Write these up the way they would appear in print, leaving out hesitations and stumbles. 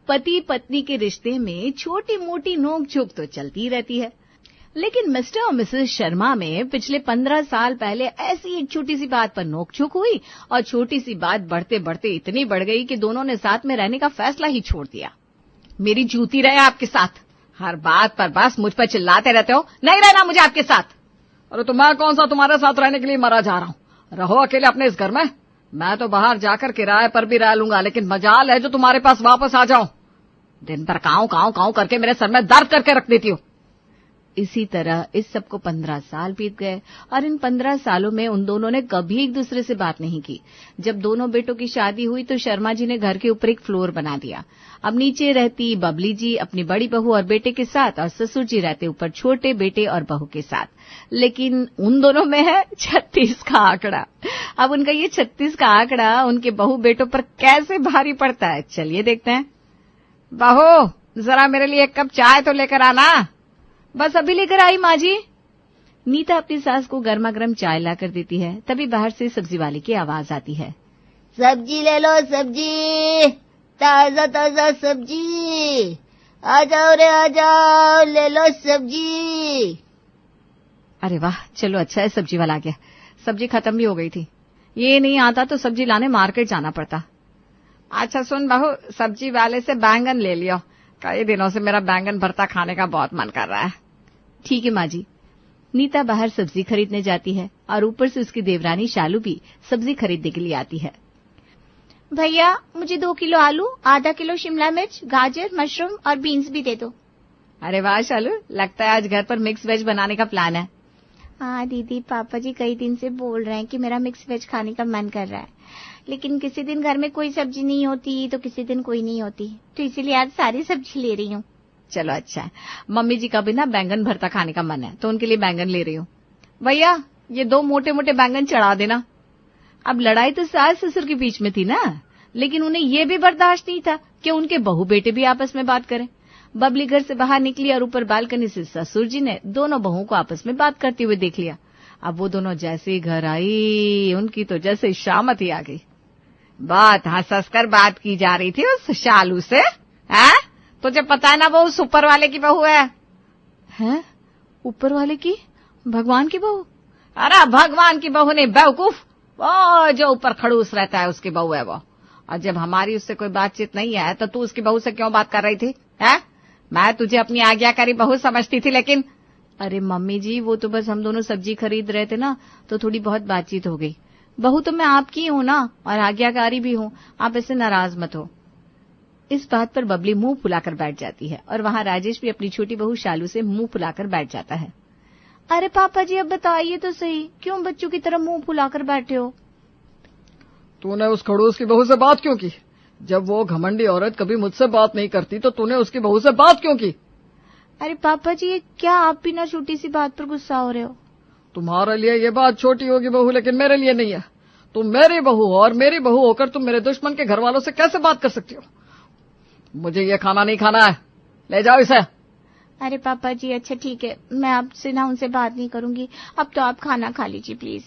पति पत्नी के रिश्ते में छोटी मोटी नोक झोंक तो चलती रहती है, लेकिन मिस्टर और मिसेस शर्मा में पिछले 15 साल पहले ऐसी एक छोटी सी बात पर नोकझोंक हुई और छोटी सी बात बढ़ते बढ़ते इतनी बढ़ गई कि दोनों ने साथ में रहने का फैसला ही छोड़ दिया। मेरी जूती रहे आपके साथ, हर बात पर बस मुझ पर चिल्लाते रहते हो, नहीं रहना मुझे आपके साथ। अरे तो मैं कौन सा तुम्हारे साथ रहने के लिए मरा जा रहा हूँ? रहो अकेले अपने इस घर में, मैं तो बाहर जाकर किराए पर भी रह लूंगा, लेकिन मजाल है जो तुम्हारे पास वापस आ जाऊं। दिन भर काऊ काऊ काऊ करके मेरे सर में दर्द करके रख देती हो। इसी तरह इस सबको 15 साल बीत गए और इन 15 सालों में उन दोनों ने कभी एक दूसरे से बात नहीं की। जब दोनों बेटों की शादी हुई तो शर्मा जी ने घर के ऊपर एक फ्लोर बना दिया। अब नीचे रहती बबली जी अपनी बड़ी बहू और बेटे के साथ और ससुर जी रहते ऊपर छोटे बेटे और बहू के साथ। लेकिन उन दोनों में है 36 का आंकड़ा। अब उनका ये 36 का आंकड़ा उनके बहू बेटों पर कैसे भारी पड़ता है, चलिए देखते हैं। बहू, जरा मेरे लिए एक कप चाय तो लेकर आना। बस अभी लेकर आई माँ जी। नीता अपनी सास को गर्मा गर्म चाय लाकर देती है। तभी बाहर से सब्जी वाले की आवाज आती है, सब्जी ले लो, सब्जी, ताजा ताजा सब्जी, आ जाओ रे आ जाओ, ले लो सब्जी। अरे वाह, चलो अच्छा है सब्जी वाला आ गया। सब्जी खत्म भी हो गई थी, ये नहीं आता तो सब्जी लाने मार्केट जाना पड़ता। अच्छा सुन बहू, सब्जी वाले से बैंगन ले लियो, कई दिनों से मेरा बैंगन भरता खाने का बहुत मन कर रहा है। ठीक है माँ जी। नीता बाहर सब्जी खरीदने जाती है और ऊपर से उसकी देवरानी शालू भी सब्जी खरीदने के लिए आती है। भैया मुझे 2 किलो आलू, आधा किलो शिमला मिर्च, गाजर, मशरूम और बीन्स भी दे दो। अरे वाह शालू, लगता है आज घर पर मिक्स वेज बनाने का प्लान है। हाँ दीदी, पापा जी कई दिन से बोल रहे हैं कि मेरा मिक्स वेज खाने का मन कर रहा है, लेकिन किसी दिन घर में कोई सब्जी नहीं होती तो किसी दिन कोई नहीं होती, तो इसीलिए आज सारी सब्जी ले रही हूँ। चलो अच्छा है। मम्मी जी का भी ना बैंगन भरता खाने का मन है तो उनके लिए बैंगन ले रही हूँ। भैया ये 2 मोटे मोटे बैंगन चढ़ा देना। अब लड़ाई तो सास ससुर के बीच में थी ना, लेकिन उन्हें ये भी बर्दाश्त नहीं था कि उनके बहू बेटे भी आपस में बात करें। बबली घर से बाहर निकली और ऊपर बालकनी से ससुर जी ने दोनों बहुओं को आपस में बात करते हुए देख लिया। अब वो दोनों जैसे ही घर आई, उनकी तो जैसे शामत ही आ गई। बहुत हंस कर बात की जा रही थी उस शालू से। है तुझे पता है ना वो उस ऊपर वाले की बहू है। हैं? ऊपर वाले की? भगवान की बहू? अरे भगवान की बहू नहीं बेवकूफ, वो जो ऊपर खड़ूस रहता है उसकी बहू है वो। और जब हमारी उससे कोई बातचीत नहीं है तो तू उसकी बहू से क्यों बात कर रही थी? है मैं तुझे अपनी आज्ञाकारी बहू समझती थी, लेकिन अरे मम्मी जी वो तो बस हम दोनों सब्जी खरीद रहे थे ना, तो थोड़ी बहुत बातचीत हो गई। बहू तो मैं आपकी हूँ ना और आज्ञाकारी भी हूँ, आप ऐसे नाराज मत हो। इस बात पर बबली मुंह फुलाकर बैठ जाती है और वहां राजेश भी अपनी छोटी बहू शालू से मुंह फुलाकर बैठ जाता है। अरे पापा जी अब बताइए तो सही, क्यों बच्चों की तरह मुंह फुलाकर बैठे हो? तूने उस खड़ूस की बहू से बात क्यों की? जब वो घमंडी औरत कभी मुझसे बात नहीं करती तो तूने उसकी बहू से बात क्यों की? अरे पापा जी ये क्या आप भी ना छोटी सी बात पर गुस्सा हो रहे हो? तुम्हारे लिए ये बात छोटी होगी बहू, लेकिन मेरे लिए नहीं है। तुम मेरी बहू हो और मेरी बहू होकर तुम मेरे दुश्मन के घर वालों से कैसे बात कर सकती हो? मुझे ये खाना नहीं खाना है, ले जाओ इसे। अरे पापा जी अच्छा ठीक है, मैं आपसे ना उनसे बात नहीं करूंगी, अब तो आप खाना खा लीजिए प्लीज।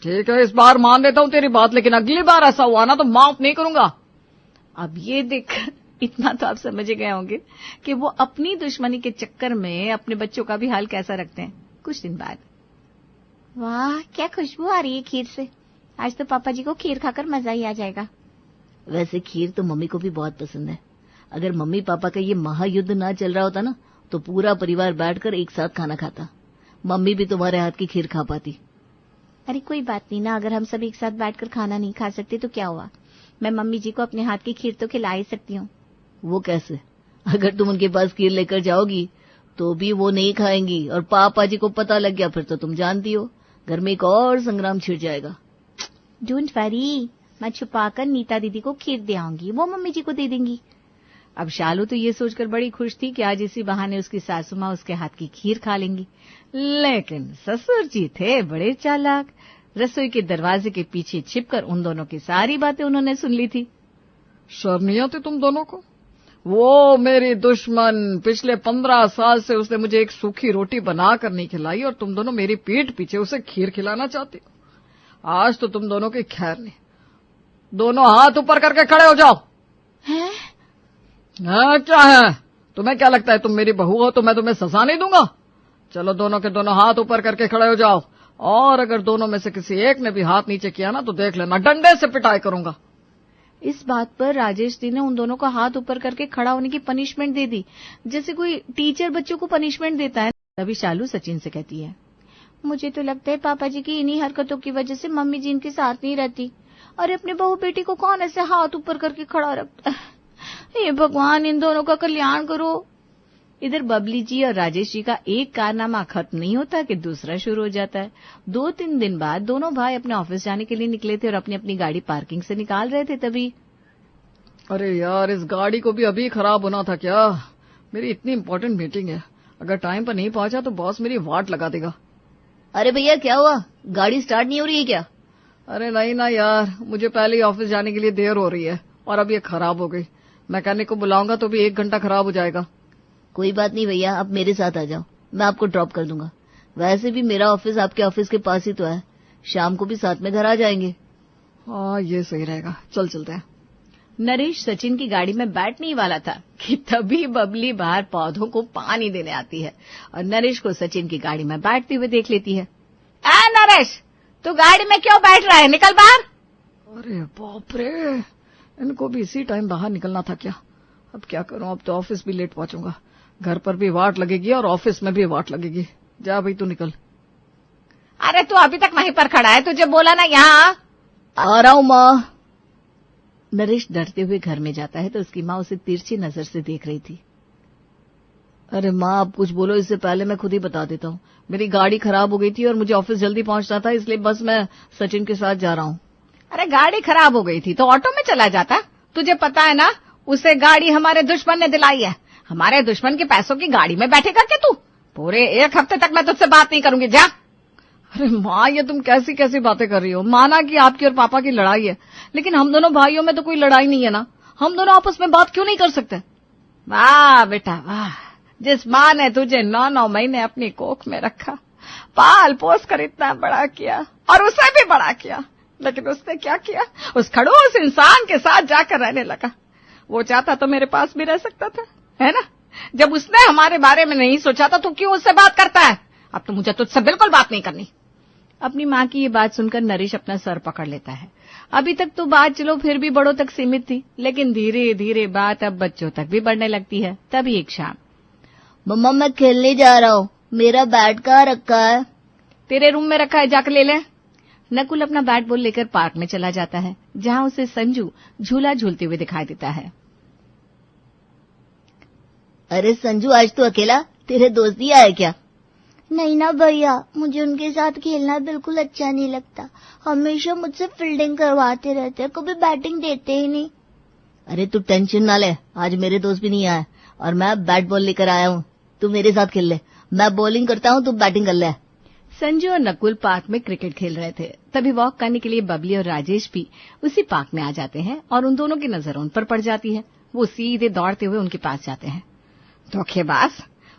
ठीक है, इस बार मान लेता हूँ तेरी बात, लेकिन अगली बार ऐसा हुआ ना तो माफ नहीं करूंगा। अब ये देख इतना तो आप समझ गए होंगे कि वो अपनी दुश्मनी के चक्कर में अपने बच्चों का भी हाल कैसा रखते हैं। कुछ दिन बाद, वाह क्या खुशबू आ रही है खीर से, आज तो पापा जी को खीर खाकर मजा ही आ जाएगा। वैसे खीर तो मम्मी को भी बहुत पसंद है। अगर मम्मी पापा का ये महायुद्ध ना चल रहा होता ना तो पूरा परिवार बैठकर एक साथ खाना खाता। मम्मी भी तुम्हारे हाथ की खीर खा पाती। अरे कोई बात नहीं ना, अगर हम सब एक साथ बैठकर खाना नहीं खा सकते तो क्या हुआ, मैं मम्मी जी को अपने हाथ की खीर तो खिला ही सकती हूँ। वो कैसे? अगर तुम उनके पास खीर लेकर जाओगी तो भी वो नहीं खाएंगी और पापा जी को पता लग गया फिर तो तुम जानती हो घर में एक और संग्राम छिड़ जाएगा। डोंट वरी, मैं छुपाकर नीता दीदी को खीर दे आऊंगी, वो मम्मी जी को दे देंगी। अब शालू तो ये सोचकर बड़ी खुश थी कि आज इसी बहाने उसकी सासू माँ उसके हाथ की खीर खा लेंगी, लेकिन ससुर जी थे बड़े चालाक। रसोई के दरवाजे के पीछे छिपकर उन दोनों की सारी बातें उन्होंने सुन ली थी। शर्म नहीं आती तुम दोनों को? वो मेरी दुश्मन, पिछले 15 साल से उसने मुझे एक सूखी रोटी बनाकर नहीं खिलाई और तुम दोनों मेरी पीठ पीछे उसे खीर खिलाना चाहती हो। आज तो तुम दोनों की खैर नहीं, दोनों हाथ ऊपर करके खड़े हो जाओ। हैं? क्या है? तुम्हें क्या लगता है तुम मेरी बहू हो तो मैं तुम्हें सजा नहीं दूंगा? चलो दोनों के दोनों हाथ ऊपर करके खड़े हो जाओ, और अगर दोनों में से किसी एक ने भी हाथ नीचे किया ना तो देख लेना डंडे से पिटाई करूंगा। इस बात पर राजेश जी ने उन दोनों का हाथ ऊपर करके खड़ा होने की पनिशमेंट दे दी, जैसे कोई टीचर बच्चों को पनिशमेंट देता है। तभी शालू सचिन से कहती है, मुझे तो लगता है पापा जी की इन्हीं हरकतों की वजह से मम्मी जी इनके साथ नहीं रहती। अरे अपने बहू बेटी को कौन ऐसे हाथ ऊपर करके खड़ा रखता है? ये भगवान इन दोनों का कल्याण करो। इधर बबली जी और राजेश जी का एक कारनामा खत्म नहीं होता कि दूसरा शुरू हो जाता है। 2-3 दिन बाद दोनों भाई अपने ऑफिस जाने के लिए निकले थे और अपनी अपनी गाड़ी पार्किंग से निकाल रहे थे। तभी अरे यार, इस गाड़ी को भी अभी खराब होना था क्या? मेरी इतनी इंपॉर्टेंट मीटिंग है, अगर टाइम पर नहीं पहुंचा तो बॉस मेरी वाट लगा देगा। अरे भैया क्या हुआ, गाड़ी स्टार्ट नहीं हो रही है क्या? अरे नहीं ना यार, मुझे पहले ही ऑफिस जाने के लिए देर हो रही है और अब ये खराब हो गई। मैकेनिक को बुलाऊंगा तो भी 1 घंटा खराब हो जाएगा। कोई बात नहीं भैया, आप मेरे साथ आ जाओ, मैं आपको ड्रॉप कर दूंगा। वैसे भी मेरा ऑफिस आपके ऑफिस के पास ही तो है, शाम को भी साथ में घर आ जाएंगे। हाँ ये सही रहेगा, चल चलते हैं। नरेश सचिन की गाड़ी में बैठने ही वाला था कि तभी बबली बाहर पौधों को पानी देने आती है और नरेश को सचिन की गाड़ी में बैठते हुए देख लेती है। नरेश, तू गाड़ी में क्यों बैठ रहा है, निकल बाहर। अरे बाप रे, इनको भी इसी टाइम बाहर निकलना था क्या? अब क्या करूं, अब तो ऑफिस भी लेट पहुंचूंगा, घर पर भी वाट लगेगी और ऑफिस में भी वाट लगेगी। जा भाई तू निकल। अरे तू अभी तक वहीं पर खड़ा है, तुझे बोला ना यहाँ आ रहा हूं माँ। नरेश डरते हुए घर में जाता है तो उसकी माँ उसे तिरछी नजर से देख रही थी। अरे माँ आप कुछ बोलो, इससे पहले मैं खुद ही बता देता हूँ। मेरी गाड़ी खराब हो गई थी और मुझे ऑफिस जल्दी पहुंचना था, इसलिए बस मैं सचिन के साथ जा रहा हूँ। अरे गाड़ी खराब हो गई थी तो ऑटो में चला जाता, तुझे पता है ना उसे गाड़ी हमारे दुश्मन ने दिलाई है। हमारे दुश्मन के पैसों की गाड़ी में बैठेगा क्या तू? पूरे 1 हफ्ते तक मैं तुझसे बात नहीं करूंगी, जा। अरे माँ, ये तुम कैसी कैसी बातें कर रही हो? माना कि आपकी और पापा की लड़ाई है, लेकिन हम दोनों भाइयों में तो कोई लड़ाई नहीं है ना। हम दोनों आपस में बात क्यों नहीं कर सकते? वाह बेटा वाह, जिस माँ ने तुझे 9 महीने अपनी कोख में रखा, पाल पोस कर इतना बड़ा किया और उसे भी बड़ा किया, लेकिन उसने क्या किया, उस खड़ूस इंसान के साथ जाकर रहने लगा। वो चाहता तो मेरे पास भी रह सकता था, है ना? जब उसने हमारे बारे में नहीं सोचा था तो क्यों उससे बात करता है? अब तो मुझे तुझसे बिल्कुल बात नहीं करनी। अपनी माँ की ये बात सुनकर नरेश अपना सर पकड़ लेता है। अभी तक तो बात चलो फिर भी बड़ों तक सीमित थी, लेकिन धीरे धीरे बात अब बच्चों तक भी बढ़ने लगती है। तभी एक शाम, मम्मा मैं खेलने जा रहा हूँ, मेरा बैट कहाँ रखा है? तेरे रूम में रखा है, जाकर ले ले। नकुल अपना बैट बॉल लेकर पार्क में चला जाता है, जहाँ उसे संजू झूला झूलते हुए दिखाई देता है। अरे संजू, आज तू अकेला, तेरे दोस्त नहीं आए क्या? नहीं ना भैया, मुझे उनके साथ खेलना बिल्कुल अच्छा नहीं लगता। हमेशा मुझसे फील्डिंग करवाते रहते हैं, कभी बैटिंग देते ही नहीं। अरे तू टेंशन ना ले, आज मेरे दोस्त भी नहीं आए और मैं बैट बॉल लेकर आया हूँ। तू मेरे साथ खेल ले, मैं बॉलिंग करता हूँ, तू बैटिंग कर ले। संजू और नकुल पार्क में क्रिकेट खेल रहे थे। तभी वॉक करने के लिए बबली और राजेश भी उसी पार्क में आ जाते हैं और उन दोनों की नजर उन पर पड़ जाती है। वो सीधे दौड़ते हुए उनके पास जाते हैं। धोखेबाज,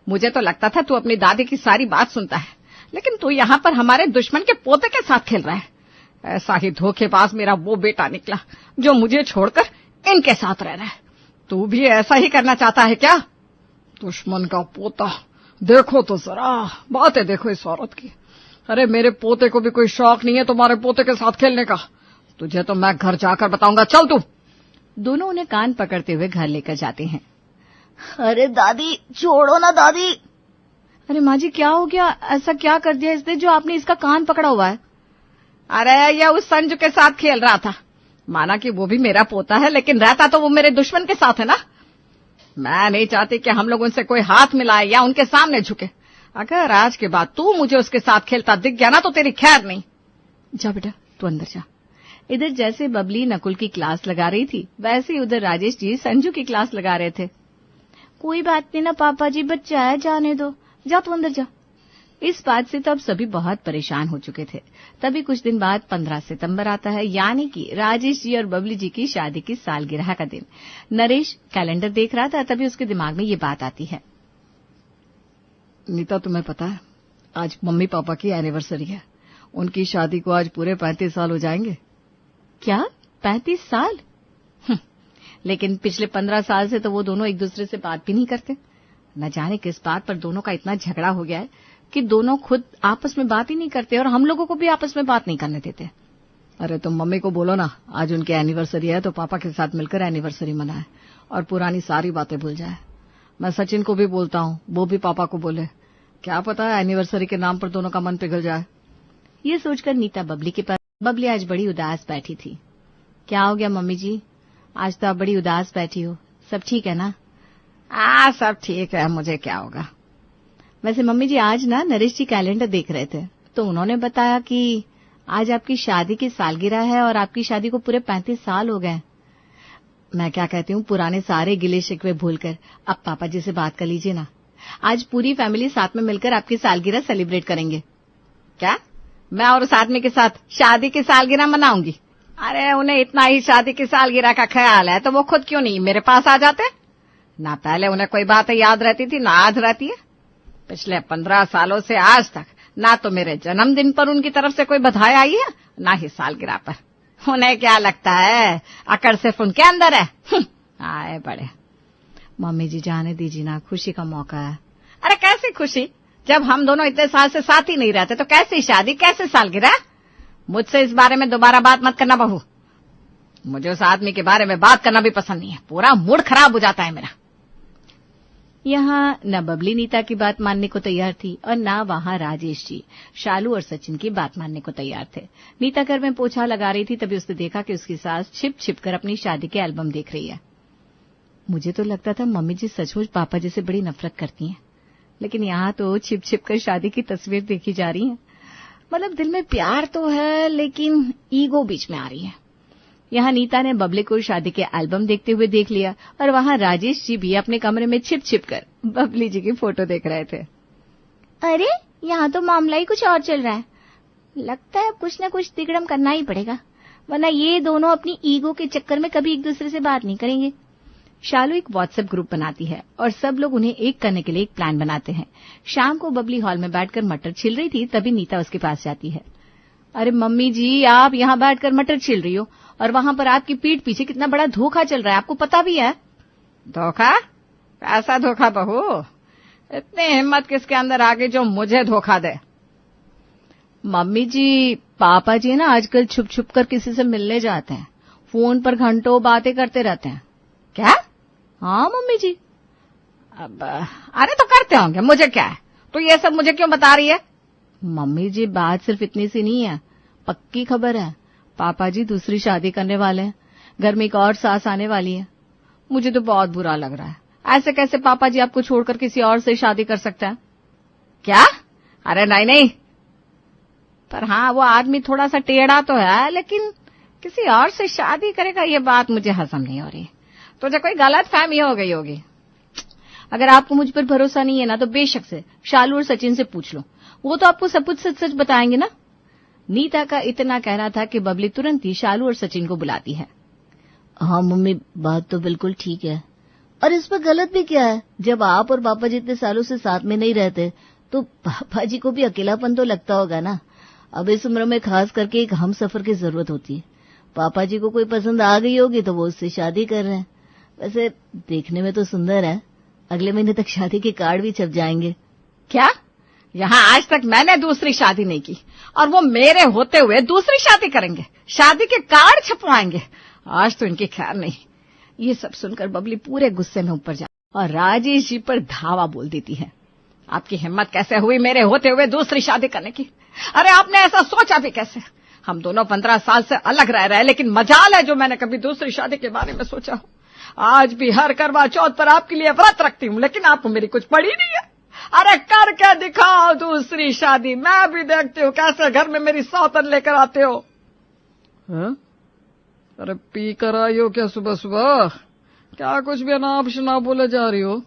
मुझे तो लगता था तू अपनी दादी की सारी बात सुनता है, लेकिन तू यहाँ पर हमारे दुश्मन के पोते के साथ खेल रहा है। ऐसा ही धोखेबाज मेरा वो बेटा निकला जो मुझे छोड़कर इनके साथ रह रहा है। तू भी ऐसा ही करना चाहता है क्या? दुश्मन का पोता, देखो तो जरा, बातें देखो इस औरत की। अरे मेरे पोते को भी कोई शौक नहीं है तुम्हारे पोते के साथ खेलने का। तुझे तो मैं घर जाकर बताऊंगा, चल तू। दोनों उन्हें कान पकड़ते हुए घर लेकर जाते हैं। अरे दादी, छोड़ो ना दादी। अरे माँ जी, क्या हो गया? ऐसा क्या कर दिया इसने जो आपने इसका कान पकड़ा हुआ है? अरे ये उस संजू के साथ खेल रहा था। माना कि वो भी मेरा पोता है, लेकिन रहता तो वो मेरे दुश्मन के साथ है ना। मैं नहीं चाहती कि हम लोग उनसे कोई हाथ मिलाए या उनके सामने झुके। अगर आज के बाद तू मुझे उसके साथ खेलता दिख गया ना तो तेरी खैर नहीं। जा बेटा, तू अंदर जा। इधर जैसे बबली नकुल की क्लास लगा रही थी, वैसे ही उधर राजेश जी संजू की क्लास लगा रहे थे। कोई बात नहीं ना पापा जी, बच्चा है, जाने दो, जा तू अंदर जा। इस बात से तो अब सभी बहुत परेशान हो चुके थे। तभी कुछ दिन बाद 15 सितंबर आता है, यानी कि राजेश जी और बबली जी की शादी की सालगिरह का दिन। नरेश कैलेंडर देख रहा था, तभी उसके दिमाग में ये बात आती है। नीता, तुम्हें पता है आज मम्मी पापा की एनिवर्सरी है। उनकी शादी को आज पूरे 35 साल हो जाएंगे। क्या 35 साल? लेकिन पिछले 15 साल से तो वो दोनों एक दूसरे से बात भी नहीं करते। न जाने किस बात पर दोनों का इतना झगड़ा हो गया है कि दोनों खुद आपस में बात ही नहीं करते और हम लोगों को भी आपस में बात नहीं करने देते। अरे तुम मम्मी को बोलो ना, आज उनकी एनिवर्सरी है तो पापा के साथ मिलकर एनिवर्सरी मनाए और पुरानी सारी बातें भूल जाए। मैं सचिन को भी बोलता हूँ, वो भी पापा को बोले। क्या पता है एनिवर्सरी के नाम पर दोनों का मन पिघल जाए। ये सोचकर नीता बबली के पास। बबली आज बड़ी उदास बैठी थी। क्या हो गया मम्मी जी, आज तो आप बड़ी उदास बैठी हो, सब ठीक है ना? सब ठीक है, मुझे क्या होगा। वैसे मम्मी जी आज ना नरेश जी कैलेंडर देख रहे थे तो उन्होंने बताया कि आज आपकी शादी की सालगिरह है और आपकी शादी को पूरे 35 साल हो गए। मैं क्या कहती हूँ, पुराने सारे गिले शिकवे भूलकर अब पापा जी से बात कर लीजिए ना। आज पूरी फैमिली साथ में मिलकर आपकी सालगिरह सेलिब्रेट करेंगे। क्या मैं और उस आदमी के साथ शादी की सालगिरह मनाऊंगी? अरे उन्हें इतना ही शादी की सालगिरह का ख्याल है तो वो खुद क्यों नहीं मेरे पास आ जाते? ना पहले उन्हें कोई बातें याद रहती थी ना आज रहती है। पिछले 15 सालों से आज तक ना तो मेरे जन्मदिन पर उनकी तरफ से कोई बधाई आई है, ना ही सालगिरह पर। उन्हें क्या लगता है अकड़ सिर्फ उनके अंदर है? आए बड़े। मम्मी जी जाने दीजिए ना, खुशी का मौका है। अरे कैसी खुशी, जब हम दोनों इतने साल से साथ ही नहीं रहते तो कैसी शादी कैसे सालगिरह? मुझसे इस बारे में दोबारा बात मत करना बहू। मुझे उस आदमी के बारे में बात करना भी पसंद नहीं है, पूरा मूड खराब हो जाता है मेरा। यहाँ न बबली नीता की बात मानने को तैयार थी और न वहाँ राजेश जी शालू और सचिन की बात मानने को तैयार थे। नीता घर में पोछा लगा रही थी, तभी उसने देखा कि उसकी सास छिप छिप कर अपनी शादी के एल्बम देख रही है। मुझे तो लगता था मम्मी जी सचमुच पापा जी से बड़ी नफरत करती हैं, लेकिन यहाँ तो छिप छिप कर शादी की तस्वीर देखी जा रही है। मतलब दिल में प्यार तो है लेकिन ईगो बीच में आ रही है। यहाँ नीता ने बबली को शादी के एल्बम देखते हुए देख लिया और वहाँ राजेश जी भी अपने कमरे में छिप छिप कर बबली जी की फोटो देख रहे थे। अरे यहाँ तो मामला ही कुछ और चल रहा है। लगता है कुछ न कुछ तिगड़म करना ही पड़ेगा, वरना ये दोनों अपनी ईगो के चक्कर में कभी एक दूसरे से बात नहीं करेंगे। शालू एक व्हाट्सएप ग्रुप बनाती है और सब लोग उन्हें एक करने के लिए एक प्लान बनाते हैं। शाम को बबली हॉल में बैठकर मटर छिल रही थी, तभी नीता उसके पास जाती है। अरे मम्मी जी, आप यहाँ बैठकर मटर छिल रही हो और वहाँ पर आपकी पीठ पीछे कितना बड़ा धोखा चल रहा है, आपको पता भी है? धोखा? ऐसा धोखा बहू? इतनी हिम्मत किसके अंदर आ गई जो मुझे धोखा दे? मम्मी जी, पापा जी ना आजकल छुप छुप कर किसी से मिलने जाते हैं, फोन पर घंटों बातें करते रहते हैं। क्या? हाँ मम्मी जी। अब अरे तो करते होंगे, मुझे क्या है? तो ये सब मुझे क्यों बता रही है? मम्मी जी बात सिर्फ इतनी सी नहीं है, पक्की खबर है। पापा जी दूसरी शादी करने वाले हैं, घर में एक और सास आने वाली है। मुझे तो बहुत बुरा लग रहा है। ऐसे कैसे पापा जी आपको छोड़कर किसी और से शादी कर सकते हैं? क्या? अरे नहीं नहीं, पर हाँ वो आदमी थोड़ा सा टेढ़ा तो है, लेकिन किसी और से शादी करेगा ये बात मुझे हजम नहीं हो रही। तुझे कोई गलत फहमी हो गई होगी। अगर आपको मुझ पर भरोसा नहीं है ना तो बेशक से शालू और सचिन से पूछ लो, वो तो आपको सब कुछ सच सच बताएंगे ना। नीता का इतना कहना था कि बबली तुरंत ही शालू और सचिन को बुलाती है। हाँ मम्मी, बात तो बिल्कुल ठीक है, और इसमें गलत भी क्या है? जब आप और पापा जी इतने सालों से साथ में नहीं रहते तो पापा जी को भी अकेलापन तो लगता होगा ना। अब इस उम्र में खास करके एक हम सफर की जरूरत होती है। पापा जी को कोई पसंद आ गई होगी तो वो उससे शादी कर रहे हैं। वैसे देखने में तो सुंदर है, अगले महीने तक शादी के कार्ड भी छप जाएंगे। क्या? यहाँ आज तक मैंने दूसरी शादी नहीं की और वो मेरे होते हुए दूसरी शादी करेंगे, शादी के कार्ड छपवाएंगे? आज तो इनकी खैर नहीं। ये सब सुनकर बबली पूरे गुस्से में ऊपर जा और राजेश जी पर धावा बोल देती है। आपकी हिम्मत कैसे हुई मेरे होते हुए दूसरी शादी करने की? अरे आपने ऐसा सोचा भी कैसे? हम दोनों 15 साल से अलग रह रहे हैं, लेकिन मजाल है जो मैंने कभी दूसरी शादी के बारे में सोचा हो। आज भी हर करवा चौथ पर आपके लिए व्रत रखती हूँ, लेकिन आपको मेरी कुछ पड़ी नहीं है। अरे करके दिखाओ दूसरी शादी, मैं भी देखती हूँ कैसे घर में मेरी सौतन लेकर आते हो। है? अरे पी कर आई हो क्या सुबह सुबह? क्या कुछ भी अनाप शनाप बोले जा रही हो?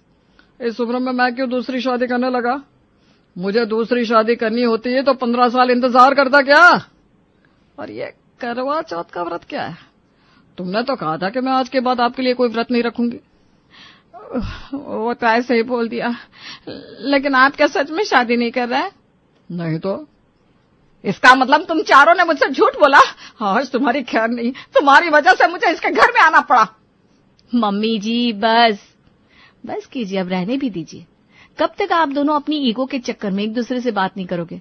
इस उम्र में मैं क्यों दूसरी शादी करने लगा? मुझे दूसरी शादी करनी होती है तो 15 साल इंतजार करता क्या? और ये करवा चौथ का व्रत क्या है? तुमने तो कहा था कि मैं आज के बाद आपके लिए कोई व्रत नहीं रखूंगी। वो तो ऐसे ही बोल दिया, लेकिन आप क्या सच में शादी नहीं कर रहे हैं? नहीं तो? इसका मतलब तुम चारों ने मुझसे झूठ बोला। आज तुम्हारी खैर नहीं, तुम्हारी वजह से मुझे इसके घर में आना पड़ा। मम्मी जी बस कीजिए, अब रहने भी दीजिए। कब तक आप दोनों अपनी ईगो के चक्कर में एक दूसरे से बात नहीं करोगे?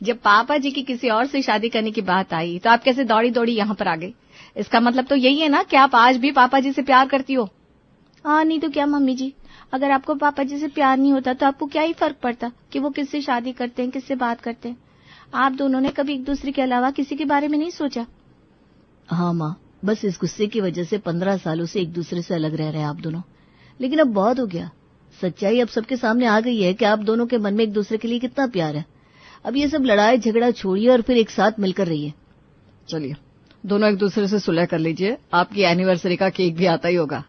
जब पापा जी की किसी और से शादी करने की बात आई तो आप कैसे दौड़ी दौड़ी यहाँ पर आ गई? इसका मतलब तो यही है ना कि आप आज भी पापा जी से प्यार करती हो। हाँ, नहीं तो क्या मम्मी जी, अगर आपको पापा जी से प्यार नहीं होता तो आपको क्या ही फर्क पड़ता कि वो किससे शादी करते हैं, किससे बात करते हैं। आप दोनों ने कभी एक दूसरे के अलावा किसी के बारे में नहीं सोचा। हाँ माँ, बस इस गुस्से की वजह से 15 सालों से एक दूसरे से अलग रह रहे हैं आप दोनों। लेकिन अब बहुत हो गया, सच्चाई अब सबके सामने आ गई है कि आप दोनों के मन में एक दूसरे के लिए कितना प्यार है। अब ये सब लड़ाई झगड़ा छोड़िए और फिर एक साथ मिलकर रहिए। चलिए, दोनों एक दूसरे से सुलह कर लीजिए, आपकी एनिवर्सरी का केक भी आता ही होगा।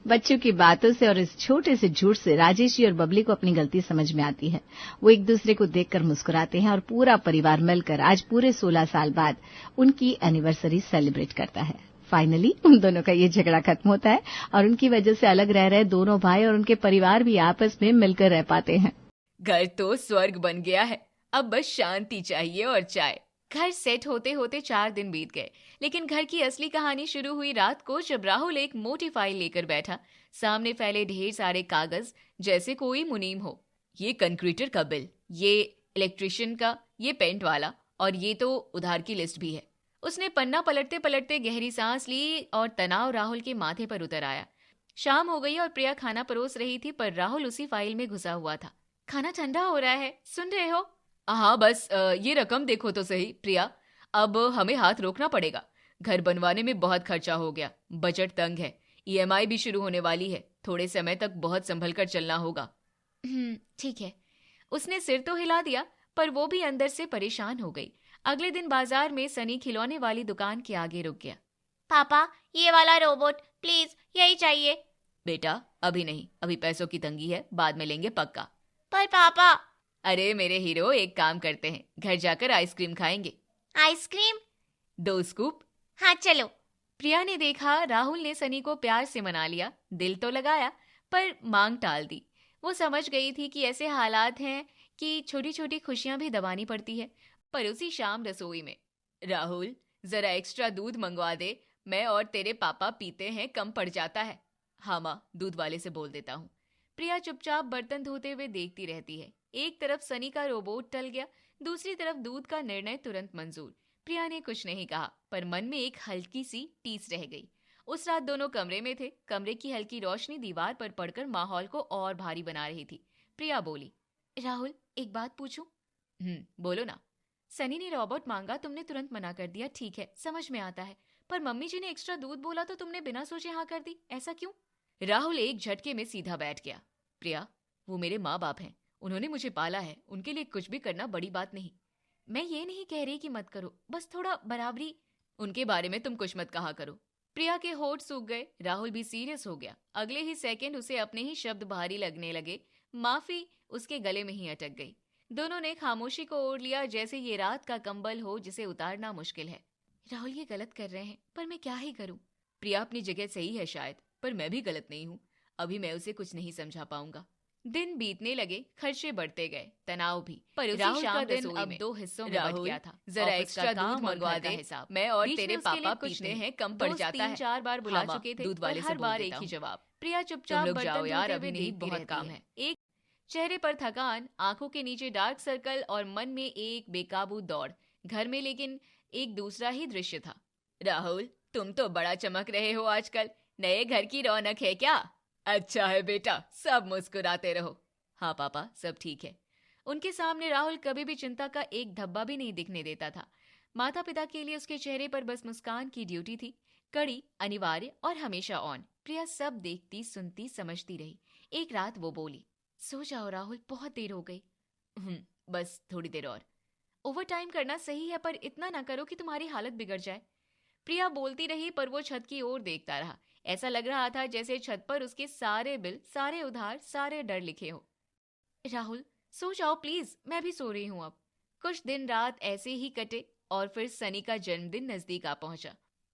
बच्चों की बातों से और इस छोटे से झूठ से राजेश जी और बबली को अपनी गलती समझ में आती है। वो एक दूसरे को देखकर मुस्कुराते हैं और पूरा परिवार मिलकर आज पूरे 16 साल बाद उनकी एनिवर्सरी सेलिब्रेट करता है। फाइनली उन दोनों का ये झगड़ा खत्म होता है और उनकी वजह से अलग रह रहे दोनों भाई और उनके परिवार भी आपस में मिलकर रह पाते हैं। घर तो स्वर्ग बन गया है, अब बस शांति चाहिए और चाय। घर सेट होते होते 4 दिन बीत गए, लेकिन घर की असली कहानी शुरू हुई रात को जब राहुल एक मोटी फाइल लेकर बैठा। सामने फैले ढेर सारे कागज जैसे कोई मुनीम हो। ये कंक्रीटर का बिल, ये इलेक्ट्रिशियन का, ये पेंट वाला और ये तो उधार की लिस्ट भी है। उसने पन्ना पलटते पलटते गहरी सांस ली और तनाव राहुल के माथे पर उतर आया। शाम हो गई और प्रिया खाना परोस रही थी, पर राहुल उसी फाइल में घुसा हुआ था। खाना ठंडा हो रहा है, सुन रहे हो? हाँ बस ये रकम देखो तो सही प्रिया, अब हमें हाथ रोकना पड़ेगा। घर बनवाने में बहुत खर्चा हो गया, बजट तंग है, EMI भी शुरू होने वाली है, थोड़े समय तक बहुत संभल कर चलना होगा। ठीक है। उसने सिर तो हिला दिया, पर वो भी अंदर से परेशान हो गई। अगले दिन बाजार में सनी खिलौने वाली दुकान के आगे रुक गया। पापा, ये वाला रोबोट प्लीज, यही चाहिए। बेटा अभी नहीं, अभी पैसों की तंगी है, बाद में लेंगे पक्का। पर पापा। अरे मेरे हीरो, एक काम करते हैं, घर जाकर आइसक्रीम खाएंगे। आइसक्रीम? 2 स्कूप। हाँ चलो। प्रिया ने देखा राहुल ने सनी को प्यार से मना लिया, दिल तो लगाया पर मांग टाल दी। वो समझ गई थी कि ऐसे हालात हैं कि छोटी छोटी खुशियां भी दबानी पड़ती है। पर उसी शाम रसोई में, राहुल जरा एक्स्ट्रा दूध मंगवा दे, मैं और तेरे पापा पीते हैं, कम पड़ जाता है। हाँ माँ, दूध वाले से बोल देता हूँ। प्रिया चुपचाप बर्तन धोते हुए देखती रहती है। एक तरफ सनी का रोबोट टल गया, दूसरी तरफ दूध का निर्णय तुरंत मंजूर। प्रिया ने कुछ नहीं कहा, पर मन में एक हल्की सी टीस रह गई। उस रात दोनों कमरे में थे। कमरे की हल्की रोशनी दीवार पर पड़कर माहौल को और भारी बना रही थी। प्रिया बोली, राहुल एक बात पूछूं? बोलो ना। सनी ने रोबोट मांगा, तुमने तुरंत मना कर दिया। ठीक है, समझ में आता है, पर मम्मी जी ने एक्स्ट्रा दूध बोला तो तुमने बिना सोचे हाँ कर दी, ऐसा क्यों? राहुल एक झटके में सीधा बैठ गया। प्रिया, वो मेरे माँ बाप हैं, उन्होंने मुझे पाला है, उनके लिए कुछ भी करना बड़ी बात नहीं। मैं ये नहीं कह रही कि मत करो, बस थोड़ा बराबरी। उनके बारे में तुम कुछ मत कहा करो। प्रिया के होठ सूख गए। राहुल भी सीरियस हो गया। अगले ही सेकंड उसे अपने ही शब्द भारी लगने लगे। माफी उसके गले में ही अटक गई। दोनों ने खामोशी को ओढ़ लिया, जैसे ये रात का कंबल हो जिसे उतारना मुश्किल है। राहुल ये गलत कर रहे हैं, पर मैं क्या ही करूं? प्रिया अपनी जगह सही है शायद, पर मैं भी गलत नहीं हूं। अभी मैं उसे कुछ नहीं समझा पाऊंगा। दिन बीतने लगे, खर्चे बढ़ते गए, तनाव भी। पर उसी शाम का दिन अब 2 हिस्सों में बंट गया था। जरा एक्स्ट्रा दूध मंगवा दे, मैं और तेरे पापा पीते हैं, कम पड़ जाता है। 3-4 बार बुला चुके थे, दूध वाले से बार एक ही जवाब। प्रिया चुपचाप बर्तन धोते हुए देखती बहुत काम है। एक चेहरे पर थकान, आंखों के नीचे डार्क सर्कल और मन में एक बेकाबू दौड़। घर में लेकिन एक दूसरा ही दृश्य था। राहुल, तुम तो बड़ा चमक रहे हो आजकल, नए घर की रौनक है क्या? अच्छा है बेटा, सब मुस्कुराते रहो। हाँ पापा, सब ठीक है। उनके सामने राहुल कभी भी चिंता का एक धब्बा भी नहीं दिखने देता था। माता पिता के लिए उसके चेहरे पर बस मुस्कान की ड्यूटी थी, कड़ी, अनिवार्य और हमेशा ऑन। प्रिया सब देखती, सुनती, समझती रही। एक रात वो बोली, सो जाओ राहुल, बहुत देर हो गई। बस थोड़ी देर और। ओवर टाइम करना सही है, पर इतना ना करो कि तुम्हारी हालत बिगड़ जाए। प्रिया बोलती रही, पर वो छत की ओर देखता रहा। ऐसा लग रहा था जैसे छत पर उसके सारे बिल, सारे उधार, सारे डर लिखे हो। राहुल सो जाओ प्लीज, मैं भी सो रही हूँ अब। कुछ दिन रात ऐसे ही कटे और फिर सनी का जन्मदिन नजदीक आ पहुंचा।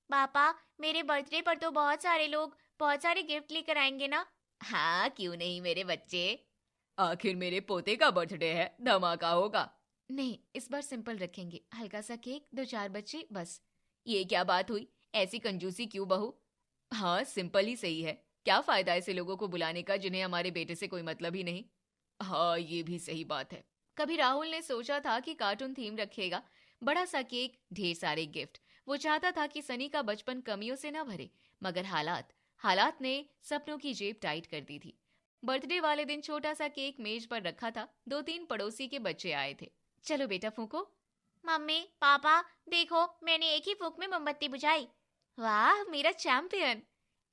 पापा, मेरे बर्थडे पर तो बहुत सारे लोग बहुत सारे गिफ्ट लेकर आएंगे ना? हाँ, क्यों नहीं मेरे बच्चे। आखिर मेरे पोते का बर्थडे है, धमाका होगा। नहीं, इस बार सिंपल रखेंगे, हल्का सा केक, 2-4 बच्चे बस। ये क्या बात हुई, ऐसी कंजूसी क्यों बहू? हाँ, सिंपल ही सही है। क्या फायदा ऐसे लोगों को बुलाने का जिन्हें हमारे बेटे से कोई मतलब ही नहीं। हाँ, ये भी सही बात है। कभी राहुल ने सोचा था कि कार्टून थीम रखेगा, बड़ा सा केक, ढेर सारे गिफ्ट। वो चाहता था कि सनी का बचपन कमियों से न भरे, मगर हालात ने सपनों की जेब टाइट कर दी थी। बर्थडे वाले दिन छोटा सा केक मेज पर रखा था। 2-3 पड़ोसी के बच्चे आए थे। चलो बेटा फूंको। मम्मी पापा देखो, मैंने एक ही फूंक में मोमबत्ती बुझाई। वाह, मेरा champion.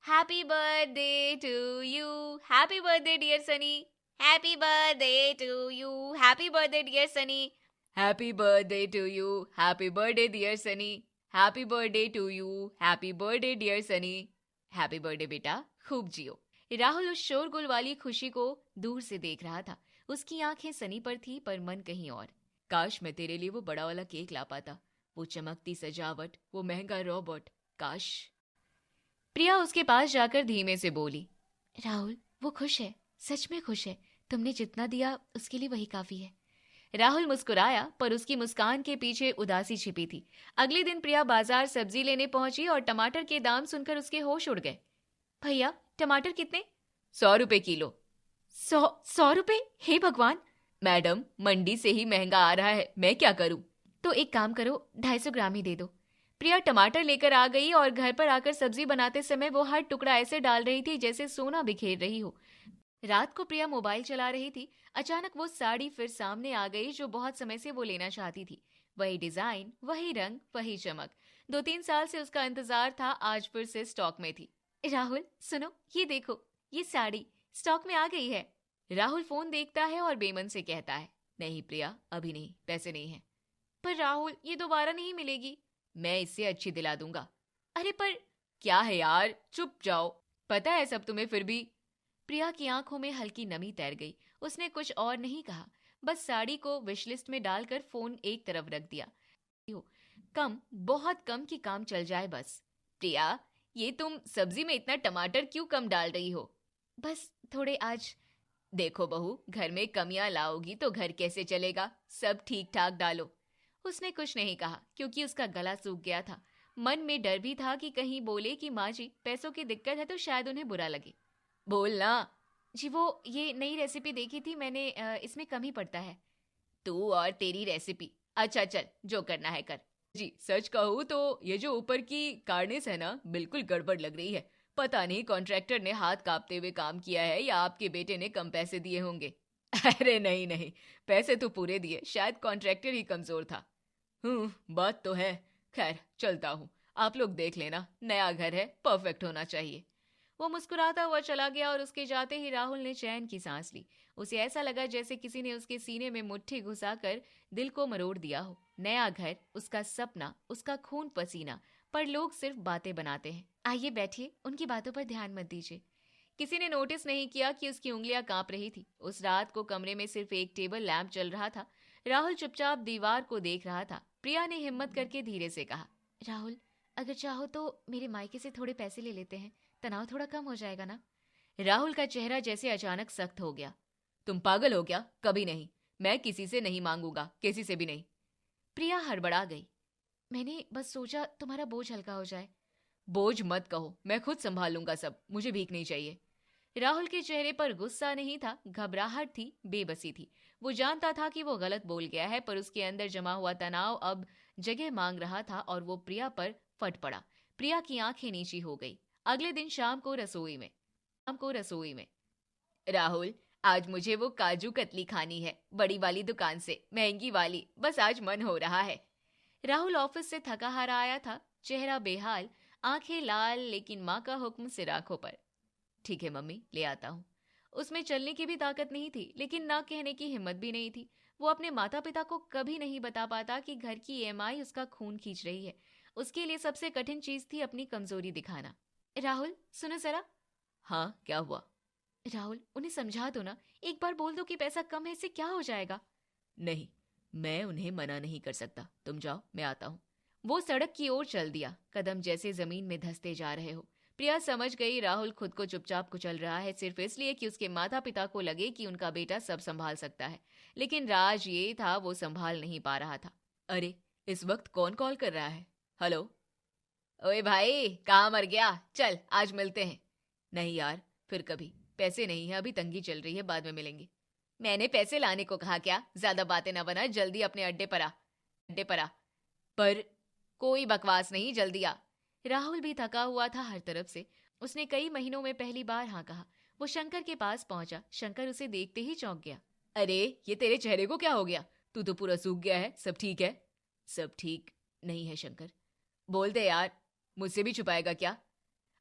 Happy birthday to you, happy birthday dear Sunny, happy birthday to you, happy birthday dear Sunny, happy birthday to you, happy birthday dear Sunny, happy birthday to you, happy birthday dear Sunny. Happy birthday बेटा, खूब जियो। राहुल उस शोरगुल वाली खुशी को दूर से देख रहा था। उसकी आंखें सनी पर थी, पर मन कहीं और। काश मैं तेरे लिए वो बड़ा वाला केक ला पाता, वो चमकती सजावट, वो महंगा रोबोट, काश। प्रिया उसके पास जाकर धीमे से बोली, राहुल वो खुश है, सच में खुश है। तुमने जितना दिया उसके लिए वही काफी है। राहुल मुस्कुराया, पर उसकी मुस्कान के पीछे उदासी छिपी थी। अगले दिन प्रिया बाजार सब्जी लेने पहुंची और टमाटर के दाम सुनकर उसके होश उड़ गए। भैया, टमाटर कितने? 100 रुपए किलो। 100 रुपए? हे भगवान! मैडम, मंडी से ही महंगा आ रहा है, मैं क्या करूं? तो एक काम करो, 250 ग्राम ही दे दो। प्रिया टमाटर लेकर आ गई और घर पर आकर सब्जी बनाते समय वो हर टुकड़ा ऐसे डाल रही थी जैसे सोना बिखेर रही हो। रात को प्रिया मोबाइल चला रही थी। अचानक वो साड़ी फिर सामने आ गई जो बहुत समय से वो लेना चाहती थी। वही डिजाइन, वही रंग, वही चमक। 2-3 साल से उसका इंतजार था, आज फिर से स्टॉक में थी। राहुल सुनो, ये देखो, ये साड़ी स्टॉक में आ गई है। राहुल फोन देखता है और बेमन से कहता है, नहीं प्रिया, अभी नहीं, पैसे नहीं है। पर राहुल, ये दोबारा नहीं मिलेगी। मैं इससे अच्छी दिला दूंगा। अरे पर क्या है यार, चुप जाओ, पता है सब तुम्हें फिर भी। प्रिया की आंखों में हल्की नमी तैर गई। उसने कुछ और नहीं कहा, बस साड़ी को विश लिस्ट में डालकर फोन एक तरफ रख दिया। कम, बहुत कम कि काम चल जाए बस। प्रिया, ये तुम सब्जी में इतना टमाटर क्यों कम डाल रही हो? बस थोड़े आज। देखो बहू, घर में कमियां लाओगी तो घर कैसे चलेगा? सब ठीक ठाक डालो। उसने कुछ नहीं कहा क्योंकि उसका गला सूख गया था। मन में डर भी था कि कहीं बोले कि माँ जी पैसों की दिक्कत है तो शायद उन्हें बुरा लगे। बोलना। जी वो ये नई रेसिपी देखी थी मैंने, इसमें कम ही पड़ता है। तू और तेरी रेसिपी। अच्छा चल, जो करना है कर। जी सच कहूँ तो ये जो ऊपर की कार्निस है ना, बिल्कुल गड़बड़ लग रही है। पता नहीं कॉन्ट्रैक्टर ने हाथ कांपते हुए काम किया है या आपके बेटे ने कम पैसे दिए होंगे। अरे नहीं नहीं, पैसे तो पूरे दिए, शायद कॉन्ट्रैक्टर ही कमजोर था। बात तो है। खैर चलता हूँ, आप लोग देख लेना, नया घर है, परफेक्ट होना चाहिए। वो मुस्कुराता हुआ चला गया और उसके जाते ही राहुल ने चैन की सांस ली। उसे ऐसा लगा जैसे किसी ने उसके सीने में मुट्ठी घुसाकर दिल को मरोड़ दिया हो। नया घर, उसका सपना, उसका खून पसीना, पर लोग सिर्फ बातें बनाते हैं। आइए बैठिए, उनकी बातों पर ध्यान मत दीजिए। किसी ने नोटिस नहीं किया कि उसकी उंगलियां कांप रही थी। उस रात को कमरे में सिर्फ एक टेबल लैंप जल रहा था। राहुल चुपचाप दीवार को देख रहा था। प्रिया ने हिम्मत करके धीरे से कहा, राहुल अगर चाहो तो मेरे मायके से थोड़े पैसे ले लेते हैं, तनाव थोड़ा कम हो जाएगा ना। राहुल का चेहरा जैसे अचानक सख्त हो गया। तुम पागल हो क्या? कभी नहीं, मैं किसी से नहीं मांगूंगा, किसी से भी नहीं। प्रिया हड़बड़ा गई। मैंने बस सोचा तुम्हारा बोझ हल्का हो जाए। बोझ मत कहो, मैं खुद संभाल लूंगा सब, मुझे भीख नहीं चाहिए। राहुल के चेहरे पर गुस्सा नहीं था, घबराहट थी, बेबसी थी। वो जानता था कि वो गलत बोल गया है, पर उसके अंदर जमा हुआ तनाव अब जगह मांग रहा था और वो प्रिया पर फट पड़ा। प्रिया की आंखें नीची हो गई। अगले दिन शाम को रसोई में राहुल, आज मुझे वो काजू कतली खानी है, बड़ी वाली दुकान से, महंगी वाली, बस आज मन हो रहा है। राहुल ऑफिस से थका हारा आया था, चेहरा बेहाल, आंखें लाल, लेकिन माँ का हुक्म सिर आंखों पर। ठीक है मम्मी, ले आता हूँ। उसमें चलने की भी ताकत नहीं थी, लेकिन ना कहने की हिम्मत भी नहीं थी। वो अपने माता पिता को कभी नहीं बता पाता कि घर की ईएमआई उसका खून खींच रही है। उसके लिए सबसे कठिन चीज थी अपनी कमजोरी दिखाना। राहुल सुनो जरा। हाँ क्या हुआ? राहुल उन्हें समझा दो ना, एक बार बोल दो कि पैसा कम है, इससे क्या हो जाएगा? नहीं, मैं उन्हें मना नहीं कर सकता, तुम जाओ, मैं आता हूँ। वो सड़क की ओर चल दिया, कदम जैसे जमीन में धंसते जा रहे हो। प्रिया समझ गई राहुल खुद को चुपचाप कुचल रहा है सिर्फ इसलिए कि उसके माता पिता को लगे कि उनका बेटा सब संभाल सकता है, लेकिन राज ये था वो संभाल नहीं पा रहा था। अरे इस वक्त कौन कॉल कर रहा है? हेलो। ओए भाई, कहाँ मर गया? चल आज मिलते हैं। नहीं यार, फिर कभी। पैसे नहीं है, अभी तंगी चल रही है, बाद में मिलेंगे। मैंने पैसे लाने को कहा क्या? ज्यादा बातें ना बना, जल्दी अपने अड्डे पर आ। अड्डे पर आ। पर कोई बकवास नहीं, जल्दी आ। राहुल भी थका हुआ था हर तरफ से। उसने कई महीनों में पहली बार हाँ कहा। वो शंकर के पास पहुंचा। शंकर उसे देखते ही चौंक गया। अरे ये तेरे चेहरे को क्या हो गया? तू तो पूरा सूख गया है। सब ठीक है? सब ठीक नहीं है शंकर। बोल दे यार, मुझसे भी छुपाएगा क्या?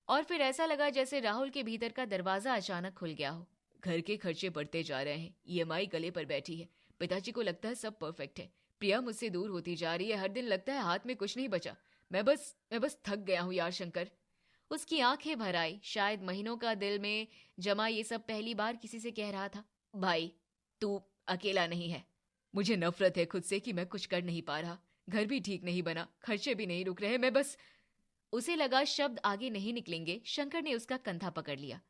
और फिर ऐसा लगा जैसे राहुल के भीतर का दरवाजा अचानक खुल गया हो। घर के खर्चे बढ़ते जा रहे हैं, ईएमआई गले पर बैठी है, पिताजी को लगता है सब परफेक्ट है, प्रिया मुझसे दूर होती जा रही है, हर दिन लगता है हाथ में कुछ नहीं बचा। मैं बस थक गया हूँ यार शंकर। उसकी आंखें भर आई। शायद महीनों का दिल में जमा ये सब पहली बार किसी से कह रहा था। भाई, तू अकेला नहीं है। मुझे नफरत है खुद से कि मैं कुछ कर नहीं पा रहा। घर भी ठीक नहीं बना, खर्चे भी नहीं रुक रहे, मैं बस। उसे लगा शब्द आगे नहीं निकलेंगे। शंकर ने उसका कंधा पकड़ लिया।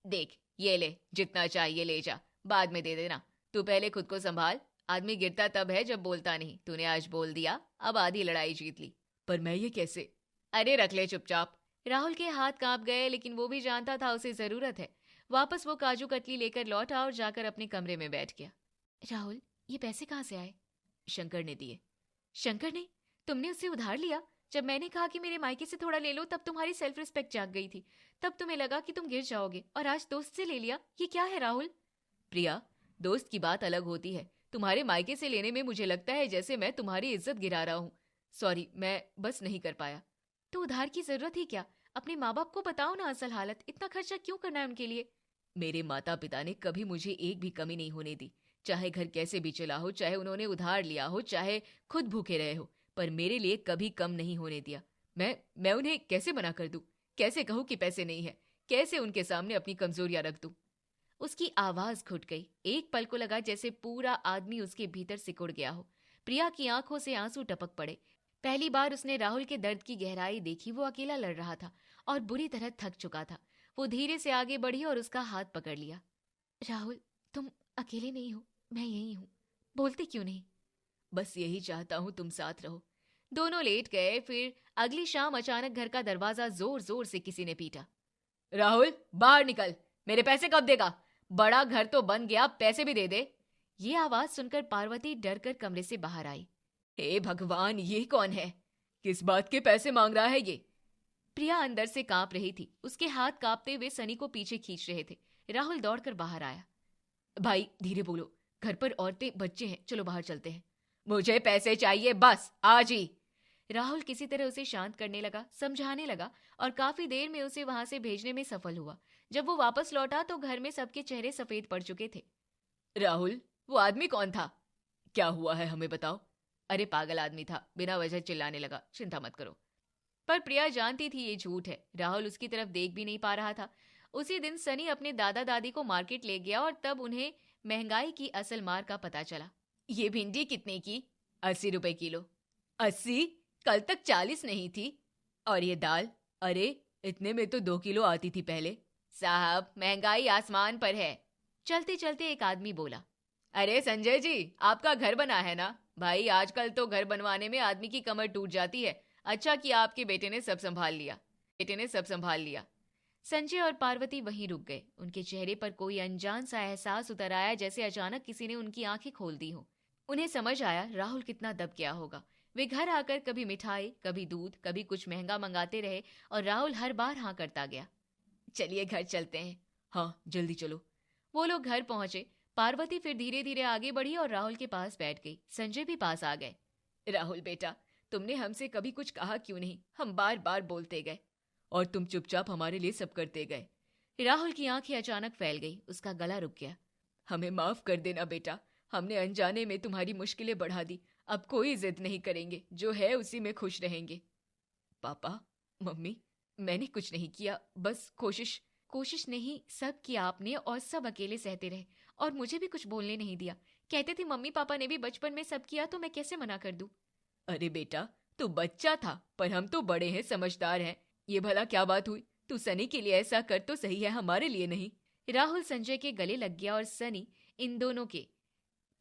देख, ये ले, जितना चाहिए ले जा, बाद में दे देना। तू पहले खुद को संभाल। आदमी गिरता तब है जब बोलता नहीं। तूने आज बोल दिया, अब आधी लड़ाई जीत ली। पर मैं ये कैसे? अरे रख ले चुपचाप। राहुल के हाथ कांप गए, लेकिन वो भी जानता था उसे जरूरत है। वापस वो काजू कतली लेकर लौटा और जाकर अपने कमरे में बैठ गया। राहुल, ये पैसे कहाँ से आए? शंकर ने दिए। शंकर ने? तुमने उससे उधार लिया? जब मैंने कहा कि मेरे मायके से थोड़ा ले लो, तब तुम्हारी सेल्फ रिस्पेक्ट जाग गई थी। तब तुम्हें लगा कि तुम गिर जाओगे, और आज दोस्त से ले लिया। ये क्या है राहुल? प्रिया, दोस्त की बात अलग होती है। तुम्हारे मायके से लेने में मुझे लगता है जैसे मैं तुम्हारी इज्जत गिरा रहा हूँ। सॉरी, मैं बस नहीं कर पाया। तो उधार की जरूरत ही क्या? अपने माँ बाप को बताओ ना असल हालत। इतना खर्चा क्यों करना है उनके लिए? मेरे माता पिता ने कभी मुझे एक भी कमी नहीं होने दी। चाहे घर कैसे भी चला हो, चाहे उन्होंने उधार लिया हो, चाहे खुद भूखे रहे हो, पर मेरे लिए कभी कम नहीं होने दिया। मैं उन्हें कैसे मना कर दूं? कैसे कहूं कि पैसे नहीं है? कैसे उनके सामने अपनी कमजोरियां रख दूं? उसकी आवाज घुट गई। एक पल को लगा जैसे पूरा आदमी उसके भीतर सिकुड़ गया हो। प्रिया की आंखों से आंसू टपक पड़े। पहली बार उसने राहुल के दर्द की गहराई देखी। वो अकेला लड़ रहा था और बुरी तरह थक चुका था। वो धीरे से आगे बढ़ी और उसका हाथ पकड़ लिया। राहुल, तुम अकेले नहीं हो, मैं यही हूं। बोलते क्यों नहीं? बस यही चाहता हूं, तुम साथ रहो। दोनों लेट गए। फिर अगली शाम अचानक घर का दरवाजा जोर जोर से किसी ने पीटा। राहुल, बाहर निकल। मेरे पैसे कब देगा? बड़ा घर तो बन गया, पैसे भी दे दे। ये आवाज सुनकर पार्वती डरकर कमरे से बाहर आई। हे भगवान, ये कौन है? किस बात के पैसे मांग रहा है ये? प्रिया अंदर से कांप रही थी। उसके हाथ कांपते हुए सनी को पीछे खींच रहे थे। राहुल दौड़कर बाहर आया। भाई धीरे बोलो, घर पर औरतें बच्चे हैं, चलो बाहर चलते हैं। मुझे पैसे चाहिए, बस आज ही। राहुल किसी तरह उसे शांत करने लगा, समझाने लगा, और काफी देर में उसे वहां से भेजने में सफल हुआ। जब वो वापस लौटा तो घर में सबके चेहरे सफेद पड़ चुके थे। राहुल, वो आदमी कौन था? क्या हुआ है हमें बताओ। अरे पागल आदमी था, बिना वजह चिल्लाने लगा। चिंता मत करो। पर प्रिया जानती थी ये झूठ है। राहुल उसकी तरफ देख भी नहीं पा रहा था। उसी दिन सनी अपने दादा दादी को मार्केट ले गया और तब उन्हें महंगाई की असल मार का पता चला। ये भिंडी कितने की? 80 रुपए किलो। 80? कल तक 40 नहीं थी। और ये दाल? अरे इतने में तो 2 किलो आती थी पहले। साहब, महंगाई आसमान पर है। चलते चलते एक आदमी बोला। अरे संजय जी, आपका घर बना है ना? भाई आजकल तो घर बनवाने में आदमी की कमर टूट जाती है। अच्छा कि आपके बेटे ने सब संभाल लिया। संजय और पार्वती वहीं रुक गए। उनके चेहरे पर कोई अनजान सा एहसास उतर आया, जैसे अचानक किसी ने उनकी आंखें खोल दी हो। उन्हें समझ आया राहुल कितना दब गया होगा। वे घर आकर कभी मिठाई, कभी दूध, कभी कुछ महंगा मंगाते रहे और राहुल हर बार हाँ करता गया। चलिए घर चलते हैं। हाँ जल्दी चलो। वो लोग घर पहुंचे। पार्वती फिर धीरे धीरे आगे बढ़ी और राहुल के पास बैठ गई। संजय भी पास आ गए। राहुल बेटा, तुमने हमसे कभी कुछ कहा क्यों नहीं? हम बार बार बोलते गए और तुम चुपचाप हमारे लिए सब करते गए। राहुल की आंखें अचानक फैल गई। उसका गला रुक गया। हमें माफ कर देना बेटा, हमने अनजाने में तुम्हारी मुश्किलें बढ़ा दी। अब कोई जिद नहीं करेंगे, जो है उसी में खुश रहेंगे। पापा, मम्मी, मैंने कुछ नहीं किया, बस कोशिश नहीं, सब किया आपने और सब अकेले सहते रहे और मुझे भी कुछ बोलने नहीं दिया। कहते थे मम्मी पापा ने भी बचपन में सब किया, तो मैं कैसे मना कर दूं? अरे बेटा, तू बच्चा था, पर हम तो बड़े हैं, समझदार हैं। ये भला क्या बात हुई? तू सनी के लिए ऐसा कर तो सही है, हमारे लिए नहीं। राहुल संजय के गले लग गया और सनी, इन दोनों के।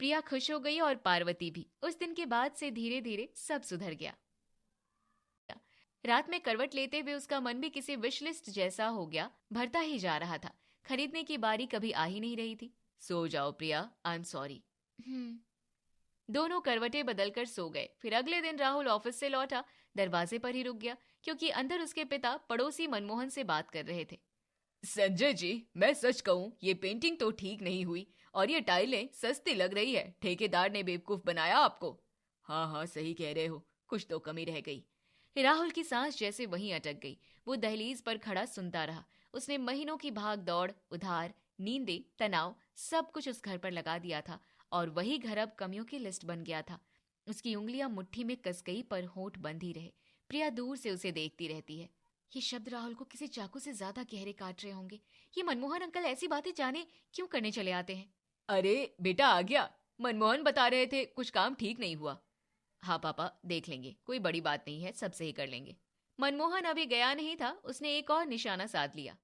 प्रिया खुश हो गई और पार्वती भी। उस दिन के बाद से धीरे धीरे सब सुधर गया। रात में करवट लेते हुए उसका मन भी किसी विश लिस्ट जैसा हो गया, भरता ही जा रहा था। खरीदने की बारी कभी आ ही नहीं रही थी। सो जाओ प्रिया, आई एम सॉरी। दोनों करवटें बदलकर सो गए। फिर अगले दिन राहुल ऑफिस से लौटा, दरवाजे पर ही रुक गया क्योंकि अंदर उसके पिता पड़ोसी मनमोहन से बात कर रहे थे। संजय जी, मैं सच कहूं, ये पेंटिंग तो ठीक नहीं हुई और ये टाइलें सस्ती लग रही है। ठेकेदार ने बेवकूफ बनाया आपको। हाँ हाँ, सही कह रहे हो, कुछ तो कमी रह गई। राहुल की सांस जैसे वहीं अटक गई। वो दहलीज पर खड़ा सुनता रहा। उसने महीनों की भाग दौड़, उधार, नींदें, तनाव, सब कुछ उस घर पर लगा दिया था और वही घर अब कमियों की लिस्ट बन गया था। उसकी उंगलियां मुट्ठी में कस गई पर होंठ बंद ही रहे। प्रिया दूर से उसे देखती रहती है। ये शब्द राहुल को किसी चाकू से ज्यादा गहरे काट रहे होंगे। ये मनमोहन अंकल ऐसी बातें जाने क्यों करने चले आते हैं। अरे बेटा आ गया। मनमोहन बता रहे थे कुछ काम ठीक नहीं हुआ। हाँ पापा, देख लेंगे, कोई बड़ी बात नहीं है, सब सही कर लेंगे। मनमोहन अभी गया नहीं था। उसने एक और निशाना साध लिया।